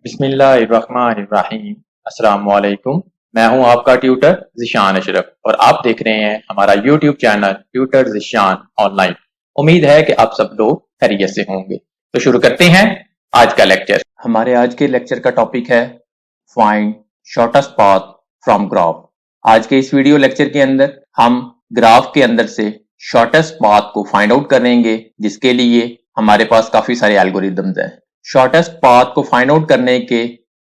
बिस्मिल्लाहिर्रहमानिर्रहीम। अस्सलाम वालेकुम। मैं हूं आपका ट्यूटर ज़िशान अशरफ और आप देख रहे हैं हमारा YouTube channel tutor Zeeshan online. उम्मीद है कि आप सब लोग खैरियत से होंगे। तो शुरू करते हैं आज का लेक्चर। हमारे आज के लेक्चर का टॉपिक है find shortest path from graph. आज के इस वीडियो लेक्चर के अंदर हम ग्राफ के अंदर से शॉर्टेस्ट पाथ को फाइंड आउट करेंगे, जिसके लिए हमारे पास काफी सारे एल्गोरिदम्स हैं। शॉर्टेस्ट पाथ को फाइंड आउट करने के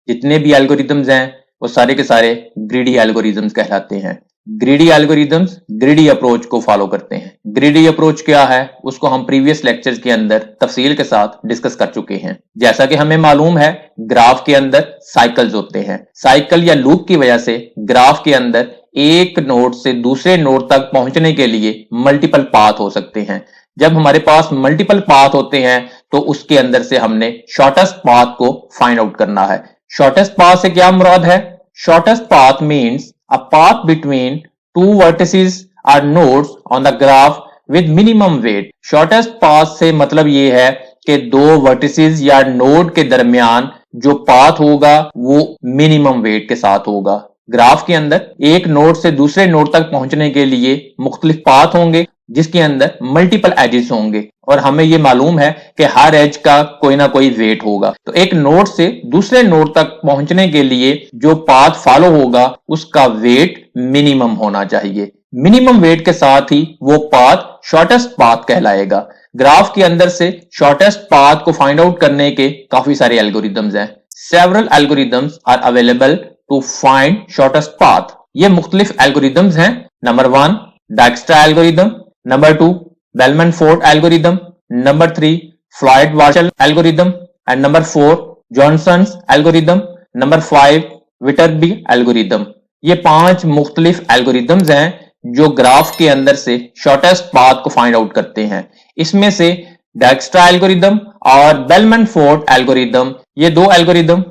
जितने भी एल्गोरिदम्स हैं वो सारे के सारे ग्रीडी एल्गोरिदम्स कहलाते हैं। ग्रीडी एल्गोरिदम्स ग्रीडी अप्रोच को फॉलो करते हैं। ग्रीडी अप्रोच क्या है उसको हम प्रीवियस लेक्चर्स के अंदर तफसील के साथ डिस्कस कर चुके हैं। जैसा कि हमें मालूम है, ग्राफ के अंदर साइकिल्स होते हैं। साइकिल या लूप की वजह से ग्राफ के अंदर एक नोड से दूसरे नोड तक पहुंचने के लिए मल्टीपल पाथ हो सकते हैं। जब हमारे पास मल्टीपल पाथ होते हैं तो उसके अंदर से हमने शॉर्टेस्ट पाथ को फाइंड आउट करना है। शॉर्टेस्ट पाथ से क्या मुराद है? Shortest path means a path between two vertices और nodes on the graph with minimum weight. Shortest path से मतलब ये है कि दो वर्टिसेस या नोड के दरमियान जो पाथ होगा वो मिनिमम वेट के साथ होगा। ग्राफ के अंदर एक नोड से दूसरे नोड तक पहुंचने के लिए मुख्तलिफ पाथ होंगे जिसके अंदर मल्टीपल एजेस होंगे और हमें यह मालूम है कि हर एज का कोई ना कोई वेट होगा। तो एक नोड से दूसरे नोड तक पहुंचने के लिए जो पाथ फॉलो होगा उसका वेट मिनिमम होना चाहिए। मिनिमम वेट के साथ ही वो पाथ शॉर्टेस्ट पाथ कहलाएगा। ग्राफ के अंदर से शॉर्टेस्ट पाथ को फाइंड आउट करने के काफी सारे एल्गोरिदम्स हैं। Several algorithms are available to find shortest path. ये मुख्तलिफ एल्गोरिदम्स हैं। Number 1 Dijkstra algorithm, number 2 Bellman Ford algorithm, number 3 Floyd Warshall algorithm and number 4 Johnson's algorithm, number 5 Viterbi algorithm. ये 5 मुख्तलिफ एल्गोरिदम्स हैं जो ग्राफ के अंदर से शॉर्टेस्ट पाथ को फाइंड आउट करते हैं। इसमें से डाइक्स्ट्रा एल्गोरिदम और बेलमन-फोर्ड एल्गोरिदम, ये दो एल्गोरिदम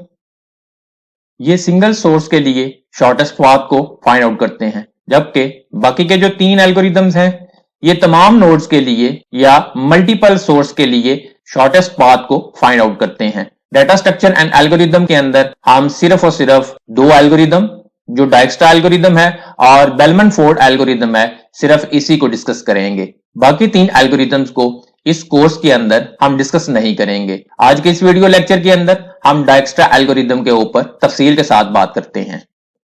ये सिंगल सोर्स के लिए शॉर्टेस्ट पाथ को फाइंड आउट करते हैं, जबकि बाकी के जो 3 एल्गोरिदम्स हैं ये तमाम नोड्स के लिए या मल्टीपल सोर्स के लिए शॉर्टेस्ट पाथ को फाइंड आउट करते हैं। डाटा स्ट्रक्चर एंड एल्गोरिदम के अंदर हम सिर्फ और सिर्फ 2 एल्गोरिदम, जो डाइक्स्ट्रा एल्गोरिदम है और बेलमन-फोर्ड एल्गोरिदम है, सिर्फ इसी को डिस्कस करेंगे। बाकी 3 एल्गोरिदम्स को इस कोर्स के अंदर हम डिस्कस नहीं करेंगे। आज के इस वीडियो लेक्चर के अंदर हम डाइक्स्ट्रा एल्गोरिदम के ऊपर तफसील के साथ बात करते हैं।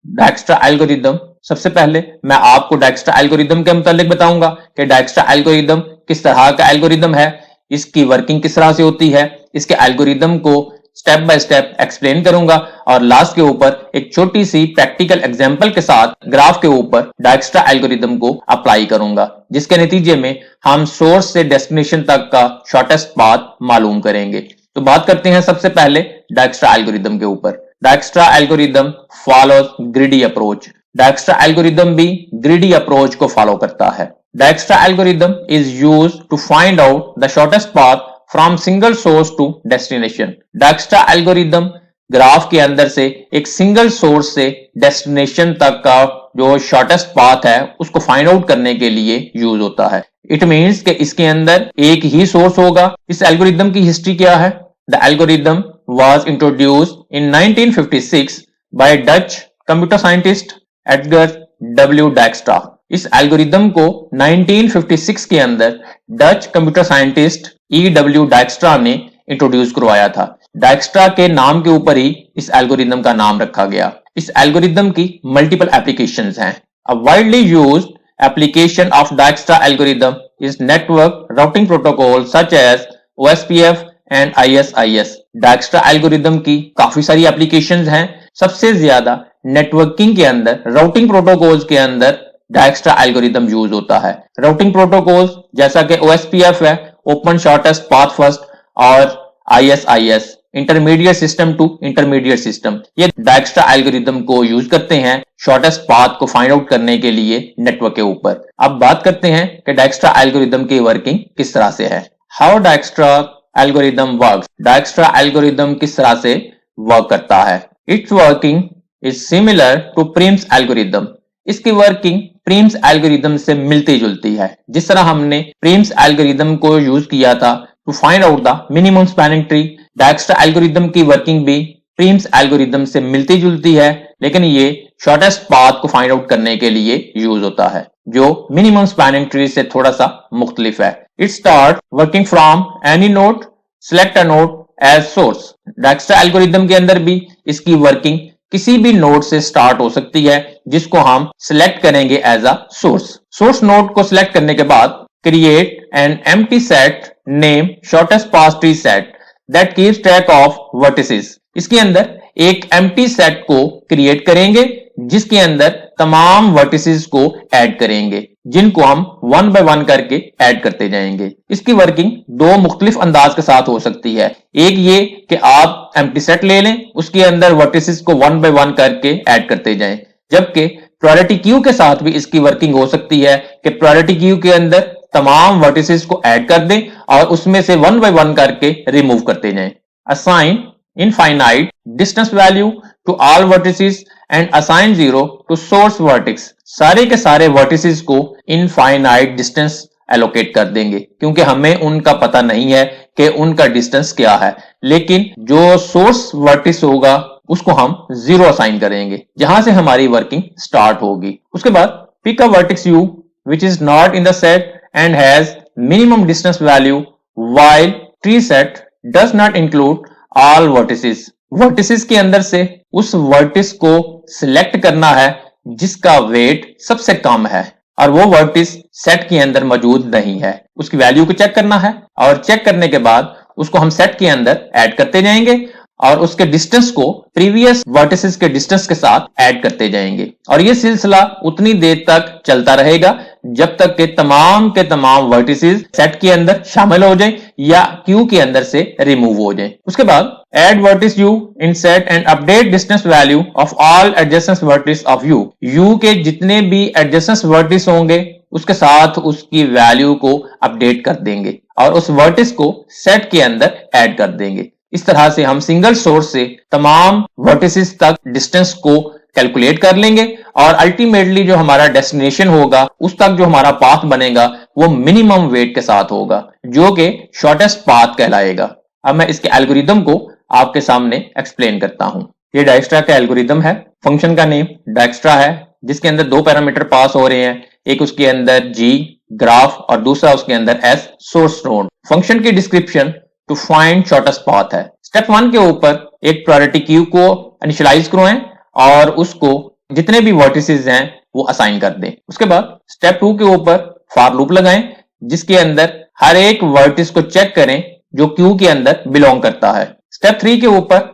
डाइक्स्ट्रा एल्गोरिदम, सबसे पहले मैं आपको डाइक्स्ट्रा एल्गोरिदम के मुतालिक बताऊंगा कि डाइक्स्ट्रा एल्गोरिदम किस तरह का एल्गोरिदम है, इसकी वर्किंग किस तरह से होती है, इसके एल्गोरिदम को स्टेप बाय स्टेप एक्सप्लेन करूंगा और लास्ट के ऊपर एक छोटी सी प्रैक्टिकल एग्जांपल के साथ ग्राफ के ऊपर डाइक्स्ट्रा एल्गोरिदम को अप्लाई करूंगा, जिसके नतीजे में हम सोर्स से डेस्टिनेशन तक का शॉर्टेस्ट पाथ मालूम करेंगे। तो बात करते हैं सबसे पहले डाइक्स्ट्रा एल्गोरिदम के ऊपर। Dijkstra algorithm follows greedy approach. Dijkstra algorithm भी ग्रीडी अप्रोच को फॉलो करता है। Dijkstra algorithm is used to find out the shortest path from single source to destination. Dijkstra algorithm graph के अंदर से एक सिंगल सोर्स से डेस्टिनेशन तक का जो शॉर्टेस्ट पाथ है उसको फाइंड आउट करने के लिए यूज होता है। इट मींस कि इसके अंदर एक ही सोर्स होगा। इस एल्गोरिदम की हिस्ट्री क्या है? The algorithm was introduced in 1956 by Dutch computer scientist Edgar W. Dijkstra। इस एल्गोरिदम को 1956 के अंदर Dutch computer scientist E.W. Dijkstra ने इंट्रोड्यूस करवाया था। डाइक्स्ट्रा के नाम के ऊपर ही इस एल्गोरिदम का नाम रखा गया। इस एल्गोरिदम की मल्टीपल एप्लीकेशंस हैं। A widely used application of Dijkstra algorithm is network routing protocol such as OSPF and ISIS। Dijkstra algorithm की काफी सारी एप्लीकेशंस हैं। सबसे ज्यादा नेटवर्किंग के अंदर, राउटिंग प्रोटोकॉल्स के अंदर डाइक्स्ट्रा एल्गोरिदम यूज होता है। राउटिंग प्रोटोकॉल्स जैसा कि OSPF है, ओपन शॉर्टेस्ट पाथ फर्स्ट, और ISIS intermediate system to intermediate system, ये डाइक्स्ट्रा एल्गोरिदम को यूज करते हैं शॉर्टेस्ट पाथ को फाइंड आउट करने के लिए नेटवर्क के ऊपर। अब बात करते हैं कि डाइक्स्ट्रा एल्गोरिदम की वर्किंग किस तरह से है। How Dijkstra algorithm works. Dijkstra algorithm किस तरह से वर्क करता है? Its working is similar to Prim's algorithm. इसकी वर्किंग प्रिम्स एल्गोरिदम से मिलती जुलती है। जिस तरह हमने प्रिम्स एल्गोरिदम को यूज किया था to find out the minimum spanning tree, Dijkstra algorithm की वर्किंग भी प्रीम्स एल्गोरिदम से मिलती जुलती है, लेकिन ये शॉर्टेस्ट पाथ को फाइंड आउट करने के लिए यूज होता है, जो मिनिमम स्पैनिंग ट्री से थोड़ा सा मुख्तलिफ है। It start working from any node, select a node as source. Dijkstra algorithm के अंदर भी इसकी वर्किंग किसी भी नोड से स्टार्ट हो सकती है, जिसको हम सिलेक्ट करेंगे as a source. Source node को सिलेक्ट करने के बाद create an empty set name shortest path tree set that keeps track of vertices. इसके अंदर एक एम्प्टी सेट को क्रिएट करेंगे जिसके अंदर तमाम वर्टिसेस को ऐड करेंगे, जिनको हम वन बाय वन करके ऐड करते जाएंगे। इसकी वर्किंग दो मुख्तलिफ अंदाज के साथ हो सकती है। एक ये कि आप एम्प्टी सेट ले लें, उसके अंदर वर्टिसेस को वन बाय वन करके ऐड करते जाएं, जबकि प्रायोरिटी क्यू के साथ भी इसकी वर्किंग हो सकती है कि प्रायोरिटी क्यू के अंदर तमाम वर्टिसेस को ऐड कर दें और उसमें से वन बाय वन करके रिमूव करते जाएं। Assign infinite distance value to all vertices and assign 0 to source vertex. सारे के सारे वर्टिसेस को इनफाइनाइट डिस्टेंस एलोकेट कर देंगे, क्योंकि हमें उनका पता नहीं है कि उनका डिस्टेंस क्या है, लेकिन जो सोर्स वर्टिस होगा उसको हम 0 असाइन करेंगे, जहां से हमारी वर्किंग स्टार्ट होगी। उसके बाद pick a vertex u which is not in the set and has minimum distance value while tree set does not include all vertices। Vertices के अंदर से उस वर्टिस को सिलेक्ट करना है जिसका वेट सबसे कम है और वो वर्टिस सेट के अंदर मौजूद नहीं है। उसकी वैल्यू को चेक करना है और चेक करने के बाद उसको हम सेट के अंदर ऐड करते जाएंगे और उसके डिस्टेंस को प्रीवियस वर्टिसेस के डिस्टेंस के साथ ऐड करते जाएंगे, और ये सिलसिला उतनी देर तक चलता रहेगा जब तक के तमाम वर्टिसेस सेट के अंदर शामिल हो जाएं या क्यू के अंदर से रिमूव हो जाएं। उसके बाद add vertices u in set and update distance value of all adjacent vertices of u के जितने भी एडजेसेंट वर्टिस होंगे उसके साथ उसकी वैल्यू को अपडेट कर देंगे और उस वर्टिस को सेट के अंदर ऐड कर देंगे। इस तरह से हम सिंगल सोर्स से तमाम वर्टिसेस तक डिस्टेंस को कैलकुलेट कर लेंगे और अल्टीमेटली जो हमारा डेस्टिनेशन होगा उस तक जो हमारा पाथ बनेगा वो मिनिमम वेट के साथ होगा, जो कि शॉर्टेस्ट पाथ कहलाएगा। अब मैं इसके एल्गोरिदम को आपके सामने एक्सप्लेन करता हूं। ये डाइक्स्ट्रा का एल्गोरिदम है। फंक्शन का नेम डाइक्स्ट्रा है, जिसके अंदर दो पैरामीटर पास हो रहे हैं, एक उसके अंदर g ग्राफ और दूसरा उसके अंदर s सोर्स नोड। फंक्शन की description to find shortest path है। स्टेप 1 के ऊपर एक प्रायोरिटी क्यू को इनिशियलाइज करवाएं और उसको जितने भी वर्टिसेस हैं वो असाइन कर दें। उसके बाद स्टेप 2 के ऊपर फॉर लूप लगाएं, जिसके अंदर हर एक वर्टिस को चेक करें जो क्यू के अंदर बिलोंग करता है। स्टेप 3 के ऊपर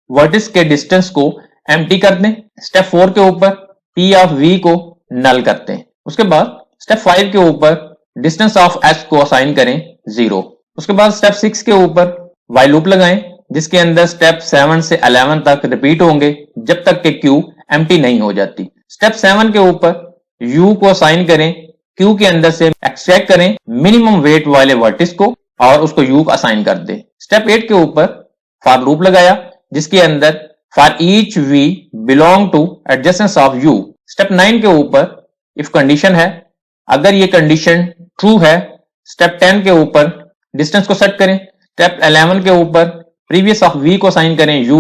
वर्टिस के डिस्टेंस को एम्प्टी कर दें। स्टेप 4 के ऊपर p ऑफ v को नल करते हैं। उसके बाद स्टेप 5 के ऊपर डिस्टेंस ऑफ s को असाइन करें 0। उसके बाद स्टेप 6 के ऊपर while लूप लगाएं, जिसके अंदर स्टेप 7 से 11 तक रिपीट होंगे जब तक कि क्यू एम्प्टी नहीं हो जाती। स्टेप 7 के ऊपर u को असाइन करें, क्यू के अंदर से एक्सट्रैक्ट करें मिनिमम वेट वाले वर्टिस को और उसको u को असाइन कर दें। स्टेप 8 के ऊपर फॉर लूप लगाया, जिसके अंदर for each v belong to adjacency of u। Step 9 के ऊपर इफ कंडीशन है, अगर ये कंडीशन ट्रू है स्टेप 10 के ऊपर डिस्टेंस को सेट करें। स्टेप 11 के ऊपर प्रीवियस ऑफ v को असाइन करें u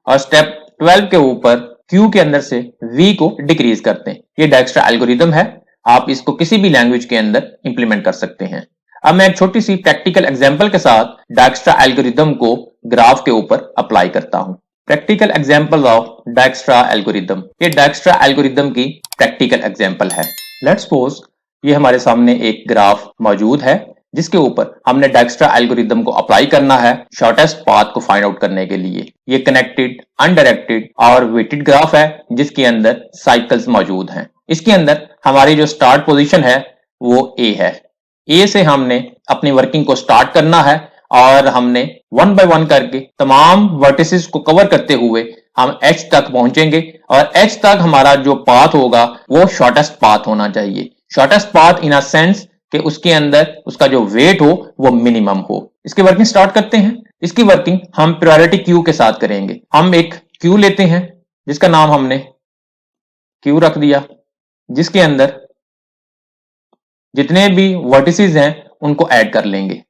और स्टेप 12 के ऊपर q के अंदर से v को डिक्रीज करते हैं। ये डाइक्स्ट्रा एल्गोरिदम है, आप इसको किसी भी लैंग्वेज के अंदर इंप्लीमेंट कर सकते हैं। अब मैं एक छोटी सी प्रैक्टिकल एग्जांपल के साथ डाइक्स्ट्रा एल्गोरिदम को ग्राफ के ऊपर अप्लाई करता हूं। Practical example of Dijkstra algorithm. ये डाइक्स्ट्रा एल्गोरिदम की प्रैक्टिकल एग्जांपल है। लेट्स सपोज ये हमारे सामने एक ग्राफ मौजूद है जिसके ऊपर हमने डाइक्स्ट्रा एल्गोरिदम को अप्लाई करना है शॉर्टेस्ट पाथ को फाइंड आउट करने के लिए। ये कनेक्टेड, अनडायरेक्टेड और वेटेड ग्राफ है जिसके अंदर साइकिल्स मौजूद हैं। इसके अंदर हमारी जो स्टार्ट पोजीशन है वो ए है। ए से हमने अपनी वर्किंग को स्टार्ट करना है और हमने वन बाय वन करके तमाम वर्टिसेस को कवर करते हुए हम एच तक पहुंचेंगे और एच तक हमारा जो पाथ होगा वो शॉर्टेस्ट पाथ होना चाहिए। Shortest path in a sense कि उसके अंदर उसका जो वेट हो वो मिनिमम हो। इसकी वर्किंग स्टार्ट करते हैं। इसकी वर्किंग हम प्रायोरिटी क्यू के साथ करेंगे। हम एक क्यू लेते हैं जिसका नाम हमने क्यू रख दिया, जिसके अंदर जितने भी वर्टिसेस हैं उनको ऐड कर लेंगे।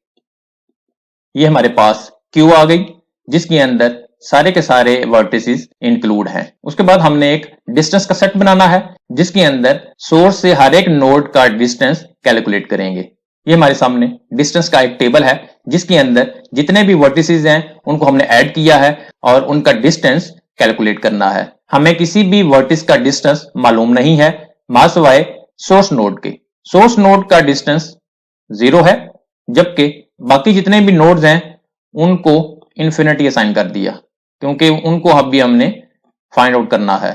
ये हमारे पास क्यू आ गई जिसके अंदर सारे के सारे वर्टिसेस इंक्लूड हैं। उसके बाद हमने एक डिस्टेंस का सेट बनाना है जिसके अंदर सोर्स से हर एक नोड का डिस्टेंस कैलकुलेट करेंगे। ये हमारे सामने डिस्टेंस का एक टेबल है जिसके अंदर जितने भी वर्टिसेस हैं उनको हमने ऐड किया है और उनका डिस्टेंस कैलकुलेट करना है। हमें किसी भी वर्टिस का डिस्टेंस मालूम नहीं है सिवाय सोर्स नोड के। सोर्स नोड का डिस्टेंस 0 है, जबकि बाकी जितने भी नोड्स हैं उनको इंफिनिटी असाइन कर दिया क्योंकि उनको अभी हमने फाइंड आउट करना है।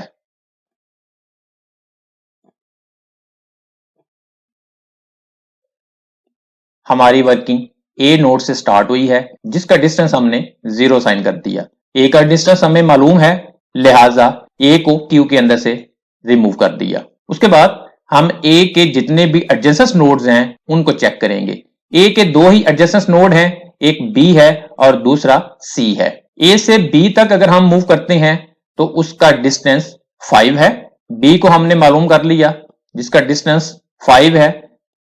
हमारी वर्किंग ए नोड से स्टार्ट हुई है जिसका डिस्टेंस हमने 0 असाइन कर दिया। ए का डिस्टेंस हमें मालूम है, लिहाजा ए को क्यू के अंदर से रिमूव कर दिया। उसके बाद हम ए के जितने भी एडजेसेंट नोड्स हैं उनको चेक करेंगे। ए के दो ही एडजेसेंट नोड हैं, एक बी है और दूसरा सी है। ए से बी तक अगर हम मूव करते हैं तो उसका डिस्टेंस 5 है। बी को हमने मालूम कर लिया जिसका डिस्टेंस 5 है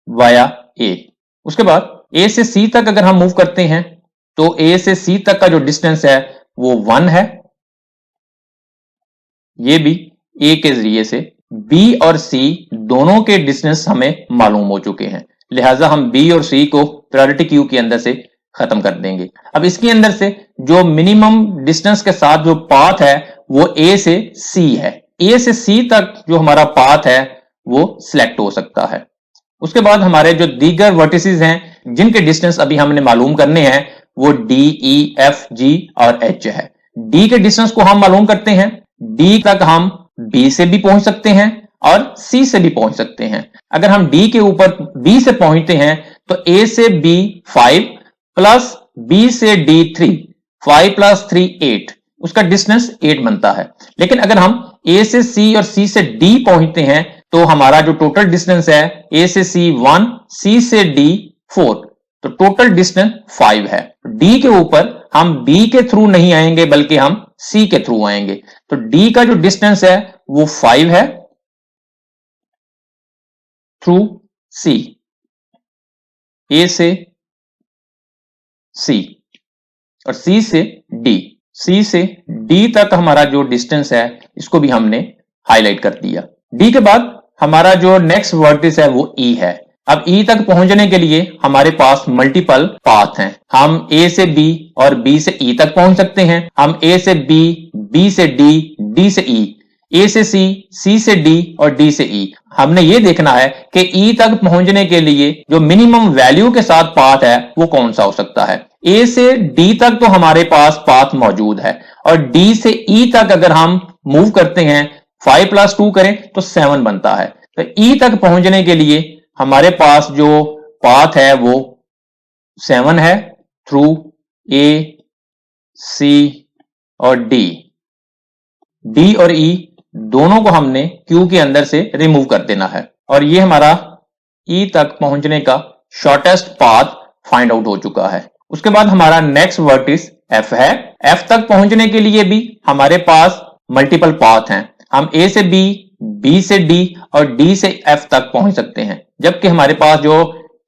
वाया ए। उसके बाद ए से सी तक अगर हम मूव करते हैं तो ए से सी तक का जो डिस्टेंस है वो 1 है। ये भी ए के जरिए से बी और सी दोनों के डिस्टेंस हमें मालूम हो चुके हैं, लिहाजा हम बी और सी को प्रायोरिटी क्यू के अंदर से खत्म कर देंगे। अब इसके अंदर से जो मिनिमम डिस्टेंस के साथ जो पाथ है वो ए से सी है। ए से सी तक जो हमारा पाथ है वो सिलेक्ट हो सकता है। उसके बाद हमारे जो दीगर वर्टिसेस हैं जिनके डिस्टेंस अभी हमने मालूम करने हैं वो डी, ई, एफ, जी और एच है। डी के डिस्टेंस को हम मालूम करते हैं। डी तक हम बी से भी पहुंच सकते हैं और सी से भी पहुंच सकते हैं। अगर हम डी के ऊपर बी से पहुंचते हैं तो ए से बी 5 प्लस बी से डी 3, 5 प्लस 3 8, उसका डिस्टेंस 8 बनता है। लेकिन अगर हम ए से सी और सी से डी पहुंचते हैं तो हमारा जो टोटल डिस्टेंस है ए से सी 1, सी से डी 4, तो टोटल डिस्टेंस 5 है। डी के ऊपर हम बी के थ्रू नहीं आएंगे बल्कि हम सी के थ्रू आएंगे, तो डी का जो डिस्टेंस है वो 5 है थ्रू सी, ए से सी और सी से डी। सी से डी तक हमारा जो डिस्टेंस है इसको भी हमने हाईलाइट कर दिया। डी के बाद हमारा जो नेक्स्ट वर्टिस है वो ई है। अब ई तक पहुंचने के लिए हमारे पास मल्टीपल पाथ हैं। हम ए से बी और बी से ई तक पहुंच सकते हैं। हम ए से बी, बी से डी, डी से ई, ए से सी से डी और डी से ई। हमने ये देखना है कि ई तक पहुंचने के लिए जो मिनिमम वैल्यू के साथ पाथ है वो कौन सा हो सकता है। ए से डी तक तो हमारे पास पाथ मौजूद है और डी से ई तक अगर हम मूव करते हैं 5 प्लस 2 करें तो 7 बनता है। तो ई तक पहुंचने के लिए हमारे पास जो पाथ है वो 7 है थ्रू ए, सी और डी। डी और ई दोनों को हमने क्यू के अंदर से रिमूव कर देना है और ये हमारा ई तक पहुंचने का शॉर्टेस्ट पाथ फाइंड आउट हो चुका है। उसके बाद हमारा नेक्स्ट वर्टिस एफ है। एफ तक पहुंचने के लिए भी हमारे पास मल्टीपल पाथ हैं। हम ए से बी, बी से डी और डी से एफ तक पहुंच सकते हैं, जबकि हमारे पास जो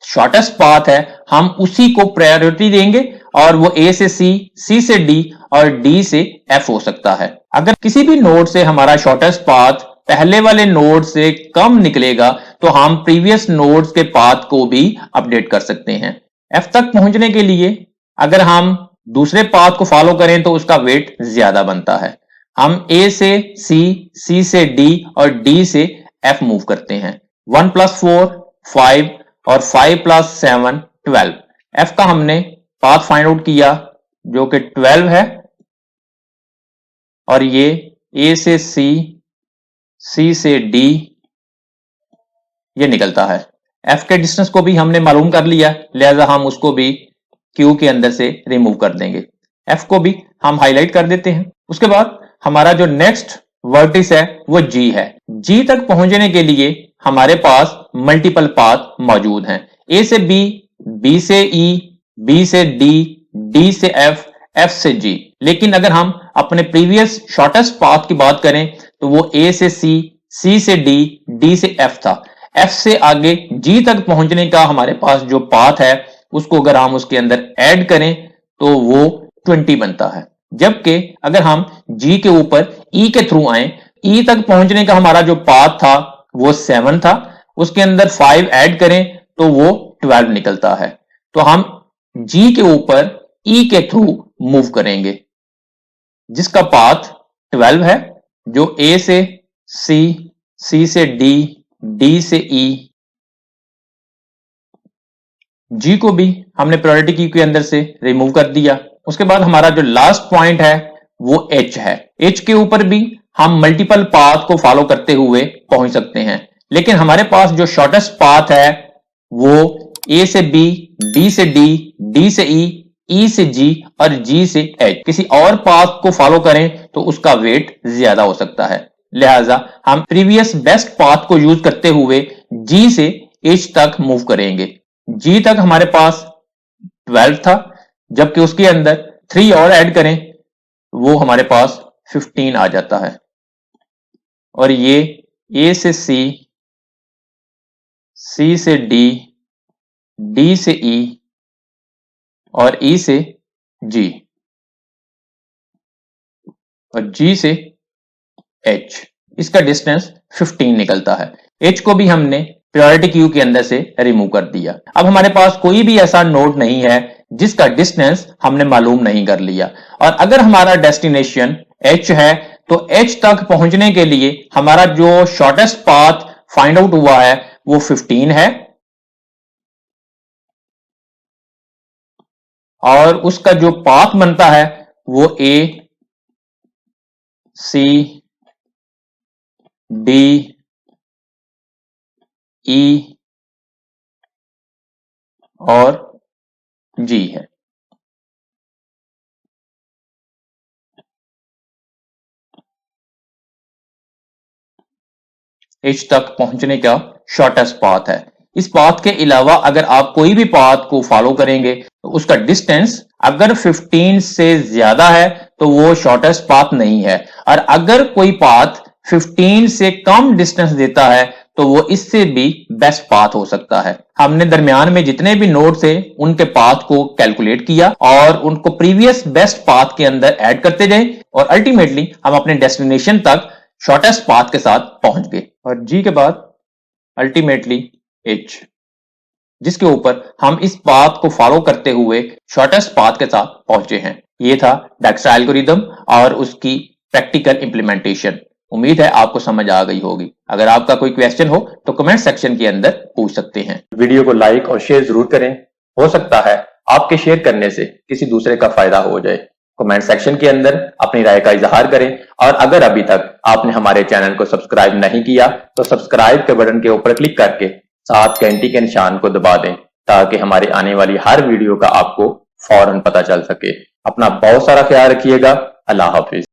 शॉर्टेस्ट पाथ है हम उसी को प्रायोरिटी देंगे और वो ए से सी, सी से डी और डी से एफ हो सकता है। अगर किसी भी नोड से हमारा शॉर्टेस्ट पाथ पहले वाले नोड से कम निकलेगा तो हम प्रीवियस नोड्स के पाथ को भी अपडेट कर सकते हैं। एफ तक पहुंचने के लिए अगर हम दूसरे पाथ को फॉलो करें तो उसका वेट ज्यादा बनता है। हम ए से सी, सी से डी और डी से एफ मूव करते हैं। 1 प्लस 4 5 और 5 प्लस 7 12। एफ का हमने पाथ फाइंड आउट किया जो कि 12 है और ये ए से सी, सी से डी ये निकलता है। एफ के डिस्टेंस को भी हमने मालूम कर लिया, लिहाजा हम उसको भी क्यू के अंदर से रिमूव कर देंगे। एफ को भी हम हाईलाइट कर देते हैं। उसके बाद हमारा जो नेक्स्ट वर्टिस है वो जी है। जी तक पहुंचने के लिए हमारे पास मल्टीपल पाथ मौजूद हैं। ए से बी, बी से ई, बी से डी, डी से एफ, एफ से जी। लेकिन अगर हम अपने प्रीवियस शॉर्टेस्ट पाथ की बात करें तो वो ए से सी, सी से डी, डी से एफ था। एफ से आगे जी तक पहुंचने का हमारे पास जो पाथ है उसको अगर हम उसके अंदर ऐड करें तो वो 20 बनता है। जबकि अगर हम जी के ऊपर ई के थ्रू आए, ई तक पहुंचने का हमारा जो पाथ था वो 7 था, उसके अंदर 5 ऐड करें तो वो 12 निकलता है। तो हम जी के ऊपर ई के थ्रू मूव करेंगे जिसका पाथ 12 है, जो ए से सी, सी से डी, डी से ई। जी को भी हमने प्रायोरिटी क्यू के अंदर से रिमूव कर दिया। उसके बाद हमारा जो लास्ट पॉइंट है वो एच है। एच के ऊपर भी हम मल्टीपल पाथ को फॉलो करते हुए पहुंच सकते हैं, लेकिन हमारे पास जो शॉर्टेस्ट पाथ है वो ए से बी, बी से डी, डी से ई से जी और जी से एच। किसी और पाथ को फॉलो करें तो उसका वेट ज्यादा हो सकता है, लिहाजा हम प्रीवियस बेस्ट पाथ को यूज करते हुए जी से एच तक मूव करेंगे। जी तक हमारे पास 12 था, जबकि उसके अंदर 3 और ऐड करें वो हमारे पास 15 आ जाता है। और ये ए से सी, सी से डी, डी से ई और ई से जी और जी से एच, इसका डिस्टेंस 15 निकलता है। एच को भी हमने प्रायोरिटी क्यू के अंदर से रिमूव कर दिया। अब हमारे पास कोई भी ऐसा नोड नहीं है जिसका डिस्टेंस हमने मालूम नहीं कर लिया, और अगर हमारा डेस्टिनेशन एच है तो एच तक पहुंचने के लिए हमारा जो शॉर्टेस्ट पाथ फाइंड आउट हुआ है वो 15 है, और उसका जो पाथ बनता है वो ए, सी, डी, ई और जी है। एच तक पहुंचने का शॉर्टेस्ट पाथ है। इस पाथ के अलावा अगर आप कोई भी पाथ को फॉलो करेंगे तो उसका डिस्टेंस अगर 15 से ज्यादा है तो वो शॉर्टेस्ट पाथ नहीं है, और अगर कोई पाथ 15 से कम डिस्टेंस देता है तो वो इससे भी बेस्ट पाथ हो सकता है। हमने दरमियान में जितने भी नोड थे उनके पाथ को कैलकुलेट किया और उनको प्रीवियस बेस्ट पाथ के अंदर ऐड करते गए, और अल्टीमेटली हम अपने डेस्टिनेशन तक शॉर्टेस्ट पाथ के साथ पहुंच गए। और जी के बाद अल्टीमेटली एच, जिसके ऊपर हम इस पाथ को फॉलो करते हुए शॉर्टेस्ट पाथ के साथ पहुंचे हैं। ये था डायक्स्ट्रा एल्गोरिथम और उसकी प्रैक्टिकल इंप्लीमेंटेशन। उम्मीद है आपको समझ आ गई होगी। अगर आपका कोई क्वेश्चन हो तो कमेंट सेक्शन के अंदर पूछ सकते हैं। वीडियो को लाइक और शेयर जरूर करें, हो सकता है आपके शेयर करने से किसी दूसरे का फायदा हो जाए। कमेंट सेक्शन के अंदर अपनी राय का इजहार करें, और अगर अभी तक आपने हमारे चैनल को सब्सक्राइब नहीं किया तो सब्सक्राइब के बटन के ऊपर क्लिक करके साथ घंटी के निशान को दबा दें, ताकि हमारे आने वाली हर वीडियो का आपको फौरन पता चल सके। अपना बहुत सारा ख्याल रखिएगा। अल्लाह हाफिज।